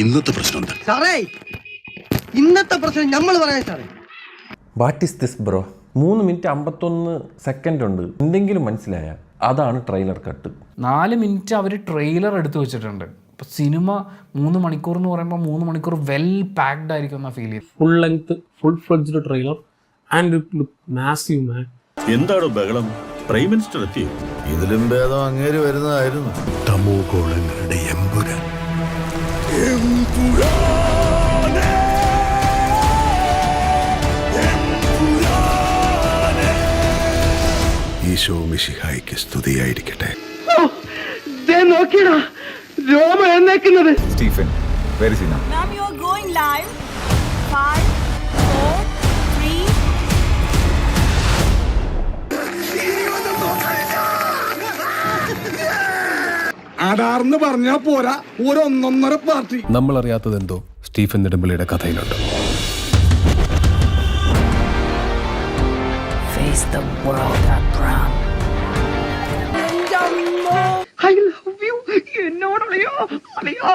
ഇന്നത്തെ പ്രശ്നം എന്താ സാറേ? ഇന്നത്തെ പ്രശ്നം നമ്മൾ പറയാം സാറേ. What is this bro? 3 minute 51 second ഉണ്ട്. എന്തെങ്കിലും മനസ്സിലായ? അതാണ് ട്രെയിലർ കട്ട്. 4 മിനിറ്റ് അവർ ട്രെയിലർ എടുത്തു വെച്ചിട്ടുണ്ട്. ഇപ്പോൾ സിനിമ 3 മണിക്കൂർ എന്ന് പറയുമ്പോൾ 3 മണിക്കൂർ വെൽ പാക്ഡ് ആയിരിക്കും എന്നാ ഫീൽ ചെയ്യും. Full length full fledged trailer and it look massive man. എന്താണോ ബഹളം? പ്രൈം മിനിസ്റ്റർ എത്തിയോ? ഇതിലും ഭേദം അങ്ങേര് വരുന്നതായിരുന്നു. തമോ ഗോളങ്ങളുടെ എമ്പുരാൻ. ഈശോ മിശിഹായിക്ക് സ്തുതിയായിരിക്കട്ടെ. നോക്കിയടാ രോമ എന്നേക്കുന്നത്. സ്റ്റീഫൻ, വെരി സീന. Now you are going live. 5, 4, 3. അടാർന്ന് പറഞ്ഞാ പോരാ, ഒന്നൊന്നര പാർട്ടി. നമ്മൾ അറിയാത്തതെന്തോ സ്റ്റീഫൻ നെടുമ്പള്ളിയുടെ കഥയിലുണ്ട്. Face the world, Abram. I love you. എന്നോടറിയോ അറിയോ?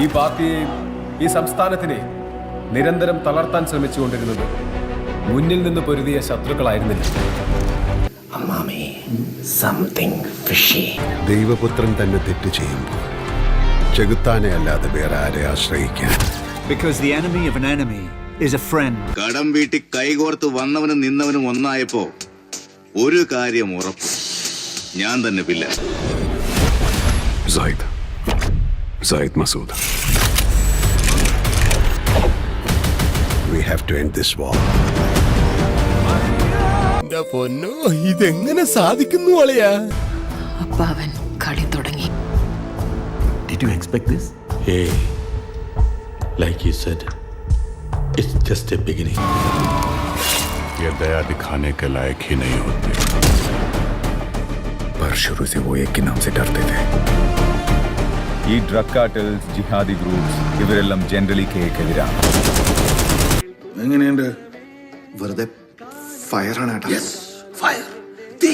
ഈ പാർട്ടിയെയും ഈ സംസ്ഥാനത്തിനെ നിരന്തരം തളർത്താൻ ശ്രമിച്ചുകൊണ്ടിരുന്നത് മുന്നിൽ നിന്ന് പൊരുതിയ ശത്രുക്കളായിരുന്നില്ല. ദൈവപുത്രൻ തന്നെ തെറ്റ് ചെയ്യുമ്പോൾ ചെകുത്താനെ അല്ലാതെ വേറെ ആരെ ആശ്രയിക്കാൻ? Because the enemy of an enemy is a friend. കടം വീട്ടി കൈകോർത്ത് വന്നവനും നിന്നവനും ഒന്നായപ്പോ ഒരു കാര്യം ഉറപ്പ്, ഞാൻ തന്നെ പില്ല. Zaid Masood. We have to end this war. പൊന്നോ, ഇതെങ്ങനെ സാധിക്കുന്നു അളിയാ? അപ്പാവൻ കളി തുടങ്ങി. Did you expect this? Hey, like you said, it's just a beginning. ये दया दिखाने के लायक ही नहीं होते, पर शुरू से वो एक के नाम से डरते थे. ഈ ഡ്രഗ് കാർട്ടൽസ്, ജിഹാദി ഗ്രൂപ്പ്സ്, ഇവരെല്ലാം ജനറലി കേക്കെതിരാണ്. എങ്ങനെയുണ്ട്? വെറുതെ ഫയറാണ്. ഫയർ, തീ,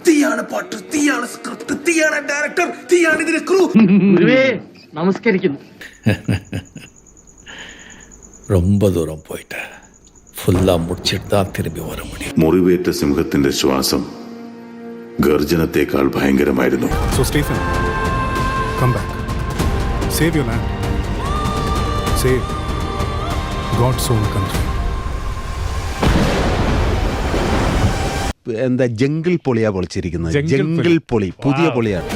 തീയാണ് പാട്ട്, തീയാണ് സ്ക്രിപ്റ്റ്, തീയാണ് ഡയറക്ടർ, തീയാണ് ഇതിന്റെ ക്രൂ. നമസ്കരിക്കുന്നു. ரொம்ப தூரம் போயிட்டேன். ஃபுல்லா முடிச்சிட்டு தான் திரும்பி வர முடியும். മുറിവേറ്റ സിംഹത്തിന്റെ ശ്വാസം ഗർജനത്തെക്കാൾ ഭയങ്കരമായിരുന്നു. So Stephen, come back. Save your land. Save God's own country. എന്താ ജംഗിൾ പൊളിയാ പൊളിച്ചിരിക്കുന്നത്? ജംഗിൾ പൊളി, പുതിയ പൊളിയാണ്.